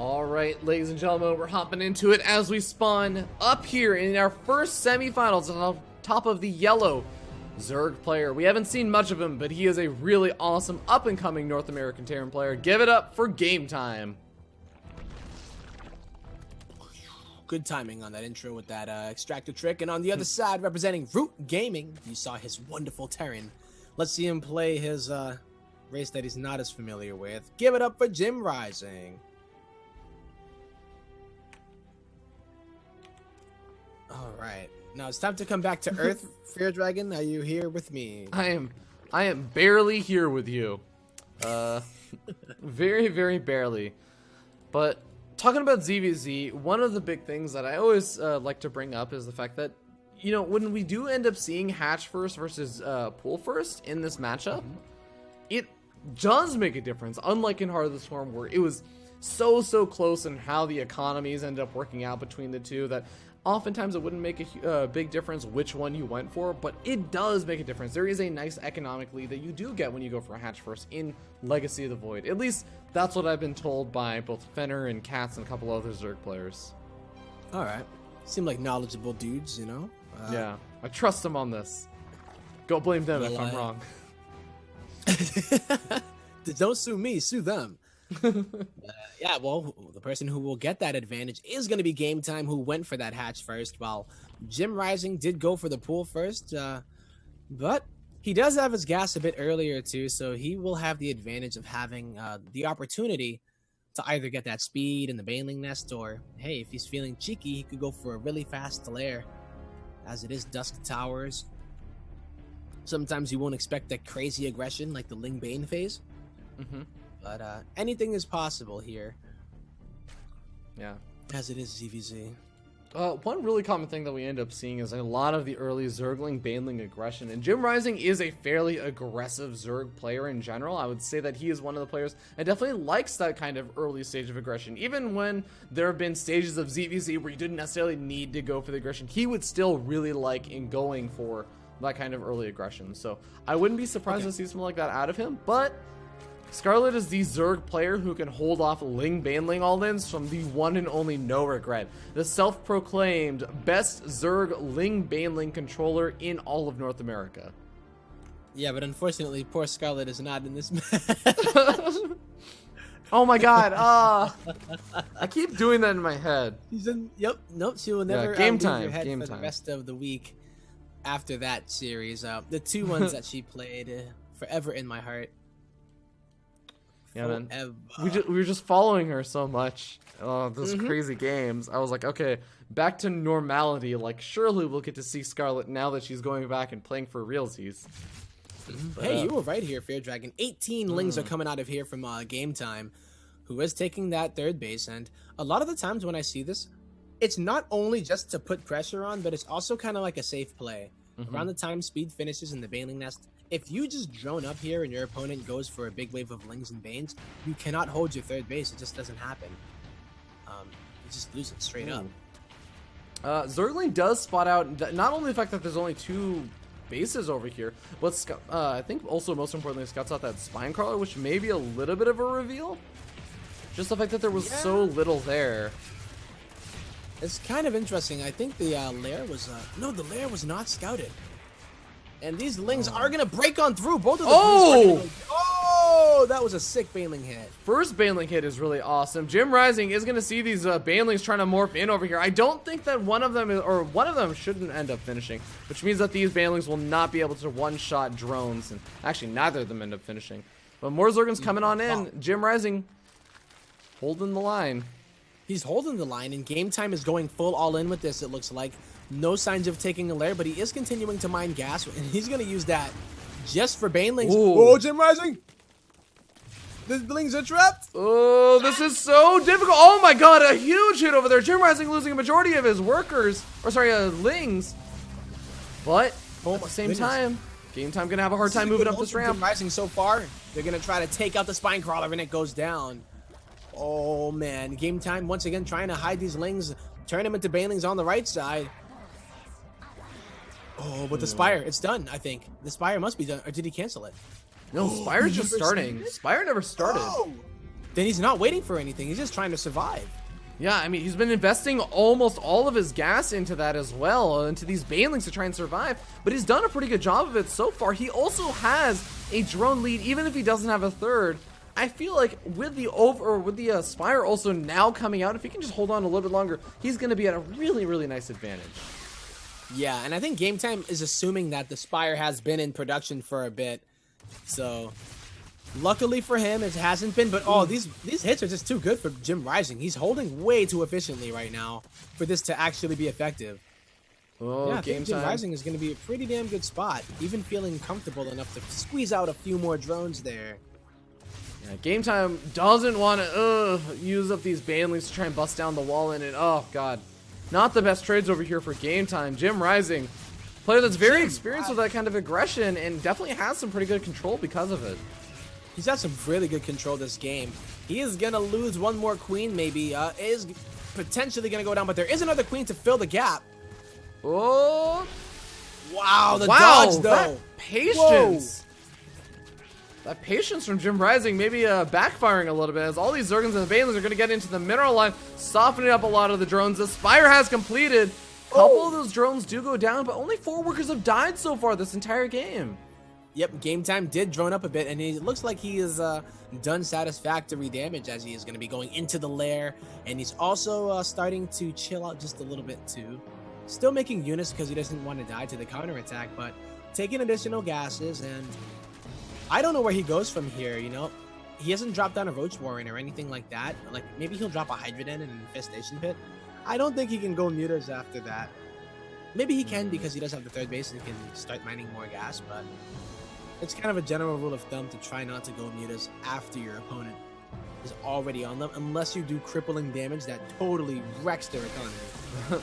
All right, ladies and gentlemen, we're hopping into it as we spawn up here in our first semifinals on top of the yellow Zerg player. We haven't seen much of him, but he is a really awesome up-and-coming North American Terran player. Give it up for Game Time. Good timing on that intro with that extractor trick. And on the other side, representing Root Gaming, you saw his wonderful Terran. Let's see him play his race that he's not as familiar with. Give it up for JimRising. All right, now it's time to come back to Earth. Fear Dragon, are you here with me? I am barely here with you. Very, very barely. But talking about ZvZ, one of the big things that I always like to bring up is the fact that, you know, when we do end up seeing hatch first versus pool first in this matchup, it does make a difference. Unlike in Heart of the Swarm, where it was so close in how the economies ended up working out between the two, that oftentimes it wouldn't make a big difference which one you went for, but it does make a difference. There is a nice economic lead that you do get when you go for a hatch first in Legacy of the Void. At least that's what I've been told by both Fenner and Katz and a couple other Zerg players. All right, seem like knowledgeable dudes, you know. Yeah, I trust them on this. Go blame them if I'm wrong. Don't sue me, sue them. Yeah, well, the person who will get that advantage is going to be Game Time, who went for that hatch first, while JimRising did go for the pool first. But he does have his gas a bit earlier too, so he will have the advantage of having the opportunity to either get that speed in the Baneling Nest, or hey, if he's feeling cheeky, he could go for a really fast lair, as it is Dusk Towers. Sometimes you won't expect that crazy aggression like the Ling Bane phase. But anything is possible here. Yeah. As it is ZvZ. One really common thing that we end up seeing is a lot of the early Zergling, Baneling aggression. And JimRising is a fairly aggressive Zerg player in general. I would say that he is one of the players that definitely likes that kind of early stage of aggression. Even when there have been stages of ZvZ where you didn't necessarily need to go for the aggression, he would still really like in going for that kind of early aggression. So I wouldn't be surprised to see something like that out of him, but Scarlet is the Zerg player who can hold off Ling Baneling all-ins from the one and only No Regret, the self-proclaimed best Zerg Ling Baneling controller in all of North America. Yeah, but unfortunately, poor Scarlet is not in this match. Oh my god, I keep doing that in my head. She's in, yep, nope, she will never Game leave Time, your head Game for Time. the rest of the week after that series. The two ones that she played, forever in my heart. Yeah, man. We were just following her so much. Those crazy games. I was like, okay, back to normality. Like, surely we'll get to see Scarlet now that she's going back and playing for realsies. But, hey, you were right here, Fear Dragon. 18 Lings are coming out of here from Game Time, who is taking that third base. And a lot of the times when I see this, it's not only just to put pressure on, but it's also kind of like a safe play. Around the time speed finishes in the Baneling Nest, if you just drone up here and your opponent goes for a big wave of Lings and Banes, you cannot hold your third base. It just doesn't happen. You just lose it straight up. Zergling does spot out not only the fact that there's only two bases over here, but I think also most importantly scouts out that spine crawler, which may be a little bit of a reveal. Just the fact that there was so little there. It's kind of interesting. I think the lair was no, the lair was not scouted. And these Lings are going to break on through. Both of the oh, that was a sick Baneling hit. First Baneling hit is really awesome. JimRising is going to see these Banelings trying to morph in over here. I don't think that one of them shouldn't end up finishing, which means that these Banelings will not be able to one-shot drones. And actually, neither of them end up finishing. But more Zergans coming on in. JimRising holding the line. He's holding the line, and Game Time is going full all-in with this, it looks like. No signs of taking a lair, but he is continuing to mine gas, and he's going to use that just for Banelings. Oh, JimRising! The Lings are trapped! Oh, this is so difficult. Oh my god, a huge hit over there. JimRising losing a majority of his workers, or sorry, Lings. But at the same time, Game Time going to have a hard time moving up this ramp. JimRising so far, they're going to try to take out the spine crawler, and it goes down. Oh man, Game Time once again trying to hide these Lings, turn them into Banelings on the right side. Oh, but the Spire, it's done, I think. The Spire must be done, or did he cancel it? No, Spire's just starting. Spire never started. Oh, then he's not waiting for anything. He's just trying to survive. Yeah, I mean, he's been investing almost all of his gas into that as well, into these banelings to try and survive, but he's done a pretty good job of it so far. He also has a drone lead, even if he doesn't have a third. I feel like with the Spire also now coming out, if he can just hold on a little bit longer, he's going to be at a really, really nice advantage. Yeah, and I think GameTime is assuming that the Spire has been in production for a bit, so luckily for him, it hasn't been, but these hits are just too good for JimRising. He's holding way too efficiently right now for this to actually be effective. Oh, yeah, I think JimRising is going to be a pretty damn good spot, even feeling comfortable enough to squeeze out a few more drones there. Yeah, GameTime doesn't want to use up these banelings to try and bust down the wall in it. Oh, God. Not the best trades over here for GameTime. JimRising, player that's very experienced with that kind of aggression and definitely has some pretty good control because of it. He's got some really good control this game. He is going to lose one more queen, maybe. Is potentially going to go down, but there is another queen to fill the gap. Oh! Wow, the dodge, though. That patience. Whoa. That patience from JimRising maybe backfiring a little bit, as all these Zerglings and the Banelings are going to get into the mineral line, softening up a lot of the drones. The Spire has completed. A couple of those drones do go down, but only 4 workers have died so far this entire game. Yep, GameTime did drone up a bit, and it looks like he has done satisfactory damage as he is going to be going into the lair, and he's also starting to chill out just a little bit too. Still making units because he doesn't want to die to the counterattack, but taking additional gases, and I don't know where he goes from here, you know? He hasn't dropped down a Roach Warren or anything like that. Like, maybe he'll drop a Hydra Den and an Infestation Pit. I don't think he can go mutas after that. Maybe he can because he does have the third base and he can start mining more gas, but it's kind of a general rule of thumb to try not to go mutas after your opponent is already on them, unless you do crippling damage that totally wrecks their economy.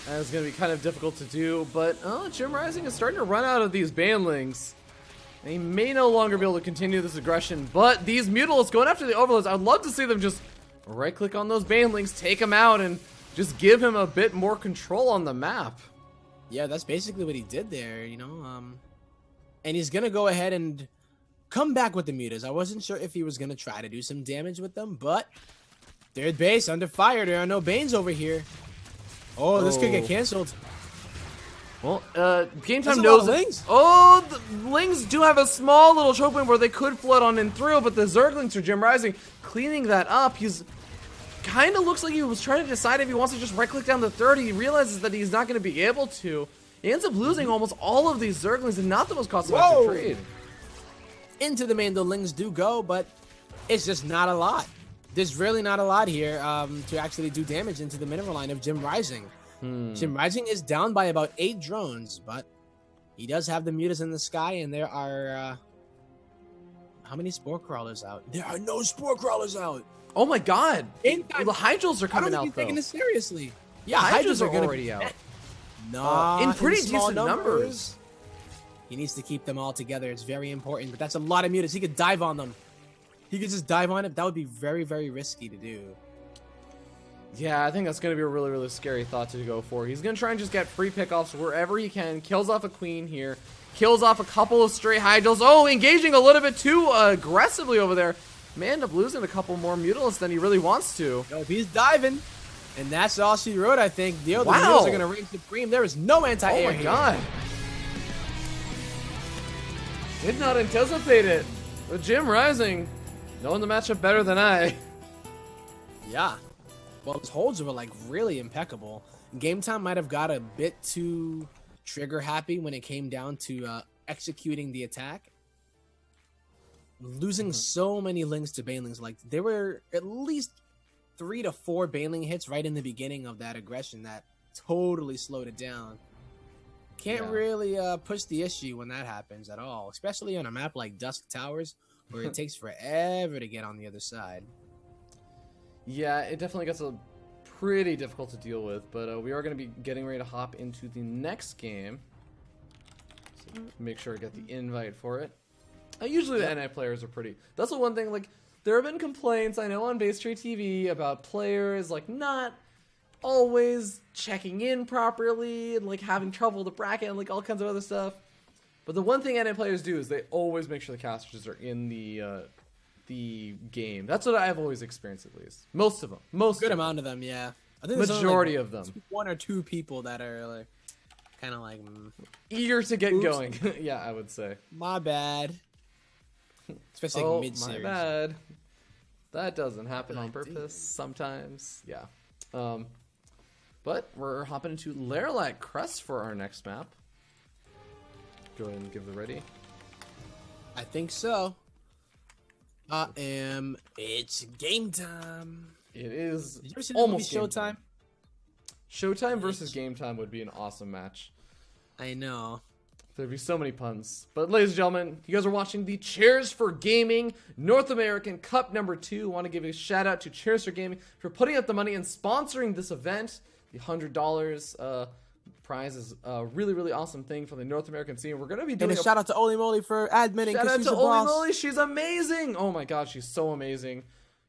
That's going to be kind of difficult to do, but JimRising is starting to run out of these banelings. They may no longer be able to continue this aggression, but these Mutalisks going after the Overlords, I'd love to see them just right-click on those banelings, take them out, and just give him a bit more control on the map. Yeah, that's basically what he did there, you know? And he's going to go ahead and come back with the mutas. I wasn't sure if he was going to try to do some damage with them, but third base under fire. There are no Banes over here. Oh, this could get canceled. Well, GameTime knows that. Oh, the Lings do have a small little choke point where they could flood on in through, but the Zerglings for JimRising cleaning that up. He's kind of looks like he was trying to decide if he wants to just right-click down the third. He realizes that he's not going to be able to. He ends up losing almost all of these Zerglings and not the most cost-effective trade. Into the main, the Lings do go, but it's just not a lot. There's really not a lot here to actually do damage into the mineral line of JimRising. JimRising is down by about 8 drones, but he does have the mutas in the sky, and there are how many Spore Crawlers out? There are no Spore Crawlers out. Oh my God! Well, the Hydras are coming out. I don't think he's taking this seriously. Yeah, Hydras are already out. No, in pretty decent numbers. He needs to keep them all together. It's very important, but that's a lot of mutas. He could dive on them. He could just dive on it. That would be very, very risky to do. Yeah, I think that's going to be a really, really scary thought to go for. He's going to try and just get free pickoffs wherever he can. Kills off a queen here. Kills off a couple of stray Hydras. Oh, engaging a little bit too aggressively over there. May end up losing a couple more Mutalisks than he really wants to. No, he's diving. And that's all she wrote, I think. The other Mutalisks are going to reign supreme. There is no anti-air. Oh my God. Did not anticipate it. But JimRising, knowing the matchup better than I. Yeah. Well, his holds were like really impeccable. GameTime might have got a bit too trigger happy when it came down to executing the attack. Losing so many Lings to Banelings. Like, there were at least 3 to 4 Baneling hits right in the beginning of that aggression that totally slowed it down. Can't really push the issue when that happens at all, especially on a map like Dusk Towers, where it takes forever to get on the other side. Yeah, it definitely gets pretty difficult to deal with, but we are going to be getting ready to hop into the next game. So make sure to get the invite for it. Usually the NA players are pretty... That's the one thing, like, there have been complaints, I know, on BaseTradeTV about players, like, not always checking in properly and, like, having trouble with the bracket and, like, all kinds of other stuff. But the one thing NA players do is they always make sure the casters are in the the game. That's what I've always experienced, at least. Most of them. Good amount of them, yeah. I think Majority like of them. 1 or 2 people that are like kind of like eager to get oops. going. Yeah, I would say. My bad. Especially like mid-series. My bad. That doesn't happen on purpose sometimes. Yeah. But we're hopping into Lilac Crest for our next map. Go ahead and give the ready. I think so. It's game time. It is Did you ever see almost the movie Showtime? Showtime versus Game Time would be an awesome match. I know. There'd be so many puns. But ladies and gentlemen, you guys are watching the Chairs4Gaming North American Cup number 2. I want to give a shout out to Chairs4Gaming for putting up the money and sponsoring this event. The $100 prize is a really, really awesome thing for the North American scene. We're going to be doing a shout out to Oli Moly for admitting. Shout out to Oli Moly. She's amazing. Oh my god, she's so amazing.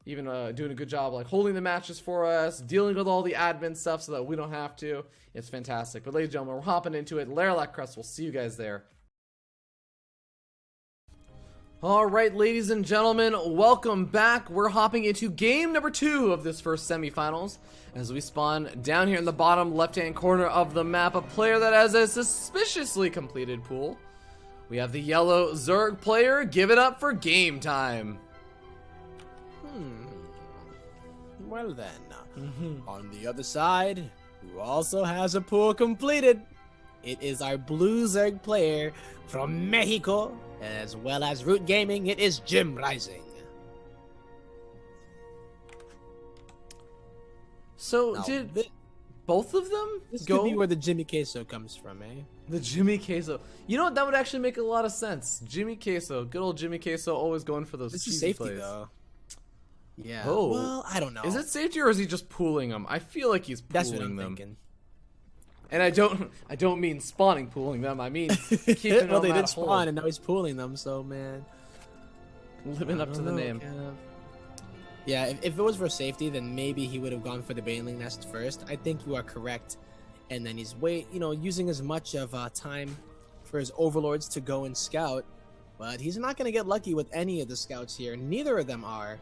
Even doing a good job like holding the matches for us, dealing with all the admin stuff so that we don't have to. It's fantastic. But ladies and gentlemen, we're hopping into it. Lilac Crest, we'll see you guys there. Alright, ladies and gentlemen, welcome back. We're hopping into game number 2 of this first semifinals. As we spawn down here in the bottom left-hand corner of the map, a player that has a suspiciously completed pool. We have the yellow Zerg player. Give it up for Game Time. Well then, on the other side, who also has a pool completed, it is our blue Zerg player from Mexico, as well as Root Gaming. It is JimRising. So Now, did both of them This go? could be where the Jimmy Queso comes from, eh? The Jimmy Queso. You know what? That would actually make a lot of sense. Jimmy Queso, good old Jimmy Queso, always going for those This cheesy is safety plays. though. Yeah. Oh. Well, I don't know. Is it safety or is he just pooling them? I feel like he's pooling That's what I'm them. thinking. And I don't mean spawning pooling them. I mean keeping well, them they at did a spawn, hole. and now he's pooling them. So man, Living up to the name. Yeah, if it was for safety, then maybe he would have gone for the Baneling Nest first. I think you are correct. And then he's using as much of time for his overlords to go and scout. But he's not going to get lucky with any of the scouts here. Neither of them are.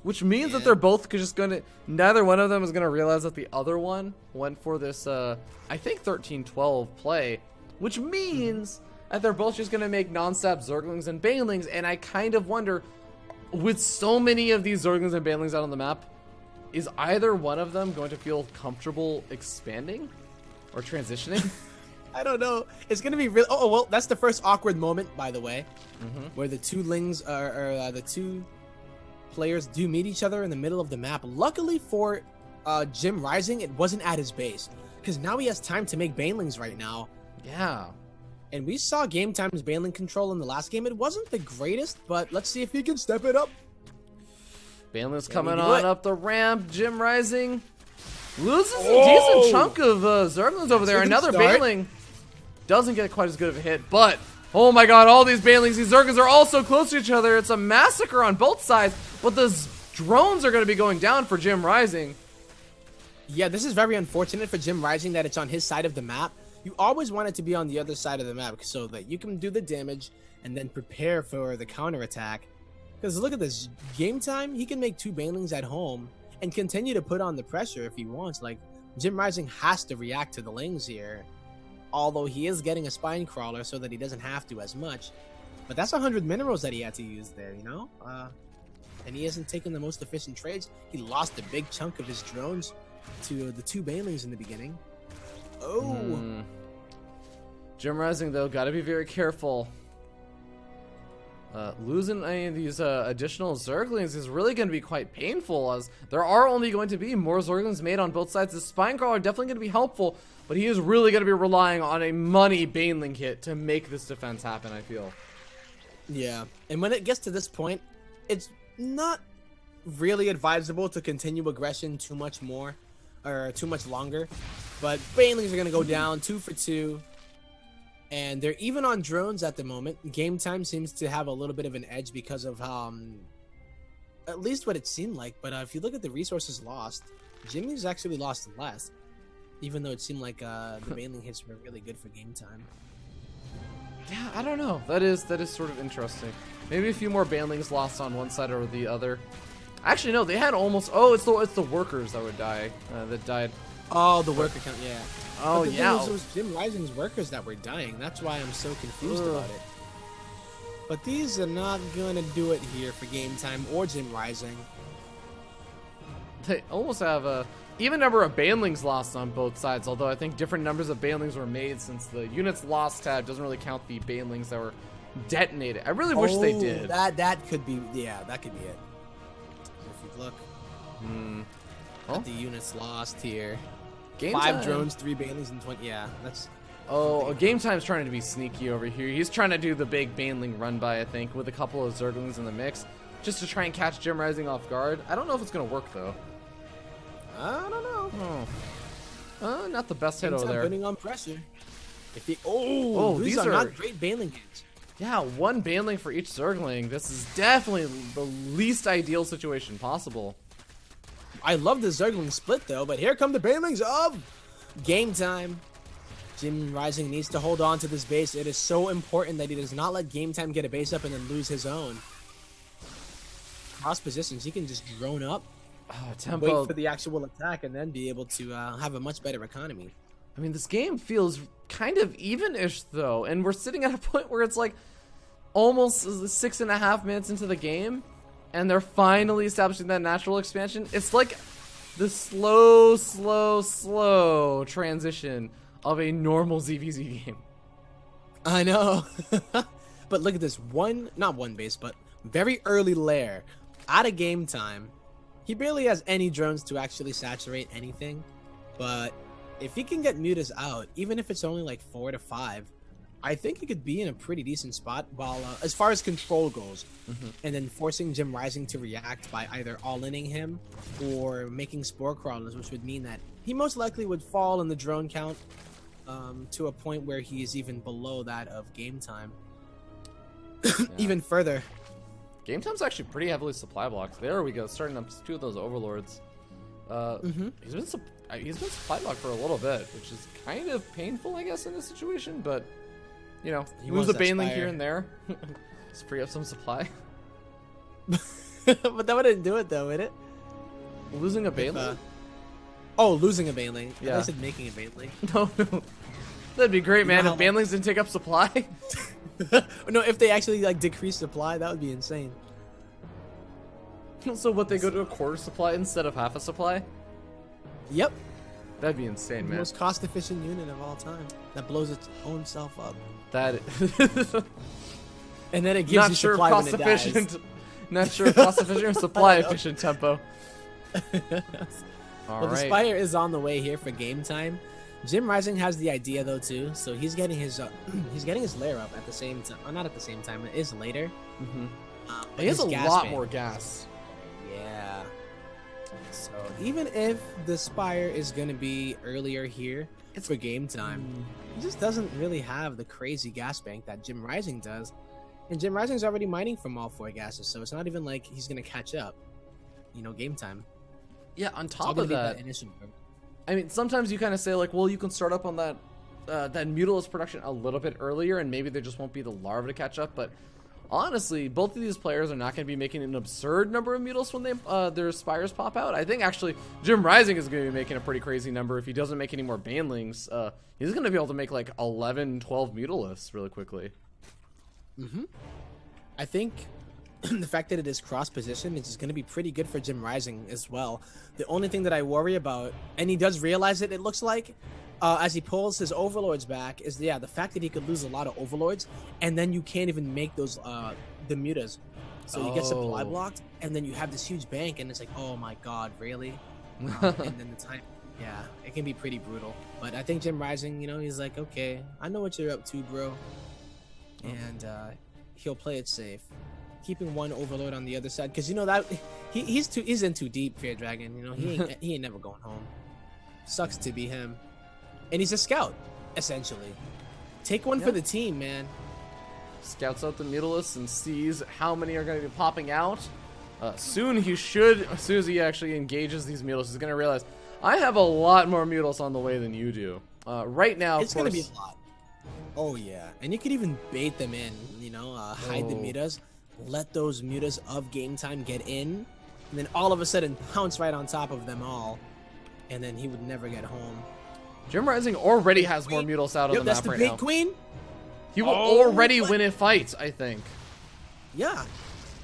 Which means that they're both just gonna. Neither one of them is gonna realize that the other one went for this. I think 13-12 play, which means that they're both just gonna make non-stop Zerglings and Banelings. And I kind of wonder, with so many of these Zerglings and Banelings out on the map, is either one of them going to feel comfortable expanding or transitioning? I don't know. It's gonna be real. Oh well, that's the first awkward moment, by the way, where the two lings the two players do meet each other in the middle of the map. Luckily for JimRising, it wasn't at his base, because now he has time to make Banelings right now. Yeah. And we saw Game Time's Baneling control in the last game. It wasn't the greatest, but let's see if he can step it up. Baneling's Can coming we do on it? up the ramp. JimRising loses a decent chunk of Zerglings over there. Good Another start. Baneling doesn't get quite as good of a hit, but oh my god, all these Banelings, these Zerglings are all so close to each other. It's a massacre on both sides, but the drones are going to be going down for JimRising. Yeah, this is very unfortunate for JimRising that it's on his side of the map. You always want it to be on the other side of the map so that you can do the damage and then prepare for the counterattack. Because look at this. Game Time, he can make 2 Banelings at home and continue to put on the pressure if he wants. Like, JimRising has to react to the Lings here. Although he is getting a Spine Crawler so that he doesn't have to as much. But that's 100 minerals that he had to use there, you know? And he isn't taking the most efficient trades. He lost a big chunk of his drones to the 2 Banelings in the beginning. Oh. JimRising, though, got to be very careful. Losing any of these additional Zerglings is really going to be quite painful, as there are only going to be more Zerglings made on both sides. The Spine Crawler definitely going to be helpful, but he is really going to be relying on a money Baneling hit to make this defense happen, I feel. Yeah, and when it gets to this point, it's not really advisable to continue aggression too much more, or too much longer. But Banelings are going to go down 2 for 2. And they're even on drones at the moment. Game Time seems to have a little bit of an edge because of at least what it seemed like. But if you look at the resources lost, Jimmy's actually lost less, even though it seemed like the Baneling hits were really good for Game Time. Yeah, I don't know. That is sort of interesting. Maybe a few more banlings lost on one side or the other. Actually, no, they had almost. Oh, it's the workers that would die. That died. Oh, the worker count. Yeah. Oh, but the yeah. thing was, it was JimRising's workers that were dying. That's why I'm so confused about it. But these are not gonna do it here for Game Time or JimRising. They almost have a even number of banlings lost on both sides. Although I think different numbers of banlings were made since the units lost tab doesn't really count the banlings that were detonated. I really wish they did. That could be. Yeah, that could be it. If you look at the units lost here. Game 5 time. drones, 3 banlings, and 20. Yeah, that's. Oh, Game Time's trying to be sneaky over here. He's trying to do the big banling run by, I think, with a couple of Zerglings in the mix, just to try and catch JimRising off guard. I don't know if it's gonna work though. I don't know. Not the best hit Game over Time there. putting on pressure. If he, these are not great banling hits. Yeah, 1 banling for each Zergling. This is definitely the least ideal situation possible. I love the Zergling split though, but here come the banelings of Game Time. JimRising needs to hold on to this base. It is so important that he does not let Game Time get a base up and then lose his own. Cross positions, he can just drone up, Tempo. wait for the actual attack, and then be able to have a much better economy. I mean, this game feels kind of even-ish though, and we're sitting at a point where it's like almost 6.5 minutes into the game, and they're finally establishing that natural expansion. It's like the slow transition of a normal ZvZ game. I know. But look at this. Not one base, but very early lair. Out of Game Time. He barely has any drones to actually saturate anything. But if he can get mutas out, even if it's only like 4 to 5, I think he could be in a pretty decent spot while as far as control goes. And then forcing JimRising to react by either all-inning him or making spore crawlers, which would mean that he most likely would fall in the drone count to a point where he is even below that of Game Time. Even further. Game Time's actually pretty heavily supply blocked. There we go, starting up 2 of those overlords. He's been supply blocked for a little bit, which is kind of painful, I guess, in this situation. But you know, lose a banelink here and there, just free up some supply. But that wouldn't do it, though, would it? Losing a banelink? Losing a banelink. Yeah. I said making a banelink. No. That'd be great, man. If banelings didn't take up supply. No, if they actually like decrease supply, that would be insane. So what, they go to a quarter supply instead of half a supply? Yep. That'd be insane, The man. most cost-efficient unit of all time that blows its own self up. That And then it gives not you sure supply cost when it efficient. dies. Not sure cost efficient or supply efficient tempo. All Well, the right. Spire is on the way here for Game Time. JimRising has the idea though too, so he's getting his lair up at the same time. Not at the same time. It is later. He has a his gas lot bank- more gas. Yeah. So even if the Spire is gonna be earlier here, it's for Game Time. He just doesn't really have the crazy gas bank that JimRising does, and JimRising's already mining from all 4 gases, so it's not even like he's gonna catch up. You know, Game Time. Yeah, on It's all top gonna of be that, initial burn. I mean, sometimes you kind of say like, well, you can start up on that Mutalist production a little bit earlier, and maybe there just won't be the larva to catch up. But honestly, both of these players are not going to be making an absurd number of Mutals when their Spires pop out. I think actually JimRising is going to be making a pretty crazy number if he doesn't make any more banlings. He's going to be able to make like 11, 12 Mutalists really quickly. I think the fact that it is cross position is going to be pretty good for JimRising as well. The only thing that I worry about, and he does realize it, it looks like, as he pulls his overlords back, is the fact that he could lose a lot of overlords, and then you can't even make those the mutas. So you get supply blocked, and then you have this huge bank, and it's like, oh my god, really? And then the time, yeah, it can be pretty brutal. But I think JimRising, you know, he's like, okay, I know what you're up to, bro, and he'll play it safe, keeping 1 overlord on the other side, because you know that he's in too deep, Fear Dragon. You know, he ain't never going home. Sucks to be him, and he's a scout essentially. Take one for the team, man. Scouts out the Mutalists and sees how many are going to be popping out. Soon as soon as he actually engages these Mutalists, he's going to realize I have a lot more Mutalists on the way than you do. Right now, It's gonna be a lot. Oh yeah, and you could even bait them in. You know, hide the mutas. let those mutas of Game Time get in, and then all of a sudden pounce right on top of them all, and then he would never get home. JimRising already has more Mutals out on the That's map the right big now. queen. He will already win a fight, I think. Yeah,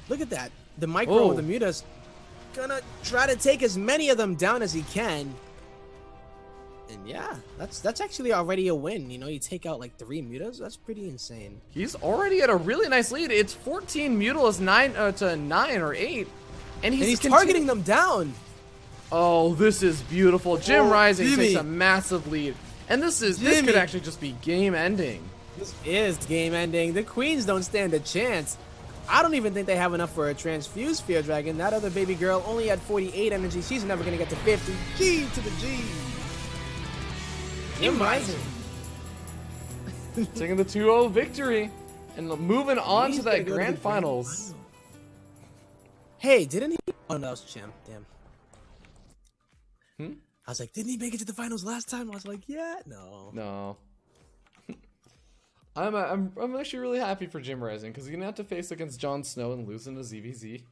look at that. The micro of the mutas gonna try to take as many of them down as he can. And yeah, that's actually already a win. You know, you take out like 3 mutas. That's pretty insane. He's already at a really nice lead. It's 14 Mutals 9 to 9 or 8, and he's targeting them down. Oh, this is beautiful. JimRising takes a massive lead, and this could actually just be game ending. This is game ending. The queens don't stand a chance. I don't even think they have enough for a transfused Fear Dragon. That other baby girl only had 48 energy. She's never gonna get to 50. G to the G. JimRising. Taking the 2-0 victory and moving on to that grand finals. Hey, didn't he? Oh, no, that was Chim. Damn. I was like, didn't he make it to the finals last time? I was like, yeah, no. No. I'm actually really happy for JimRising because he's gonna have to face against Jon Snow and lose in a ZvZ.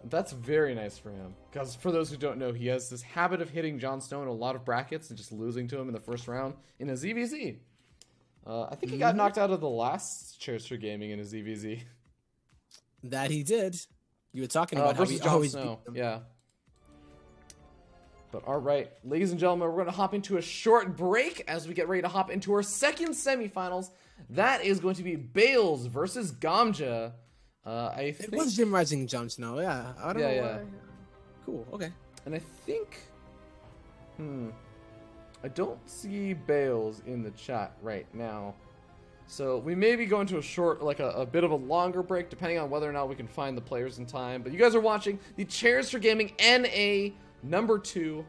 That's very nice for him, because for those who don't know, he has this habit of hitting Jon Snow in a lot of brackets and just losing to him in the first round in a ZvZ. I think he got knocked out of the last Chairs4Gaming in a ZvZ. That he did. You were talking about how he always beat them. Yeah. But all right, ladies and gentlemen, we're going to hop into a short break as we get ready to hop into our second semifinals. That is going to be Bales versus Gamja. It was JimRising Jon Snow, yeah. I don't know why. Cool, okay. And I think, I don't see Bales in the chat right now. So we may be going to a short, like a bit of a longer break, depending on whether or not we can find the players in time. But you guys are watching the Chairs4Gaming NA number 2.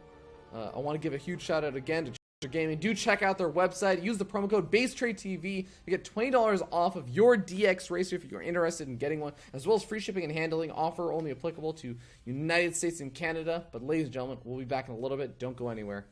I want to give a huge shout out again to Chairs4Gaming. Do check out their website. Use the promo code BaseTradeTV to get $20 off of your DX Racer if you're interested in getting one, as well as free shipping and handling. Offer only applicable to United States and Canada. But ladies and gentlemen, we'll be back in a little bit. Don't go anywhere.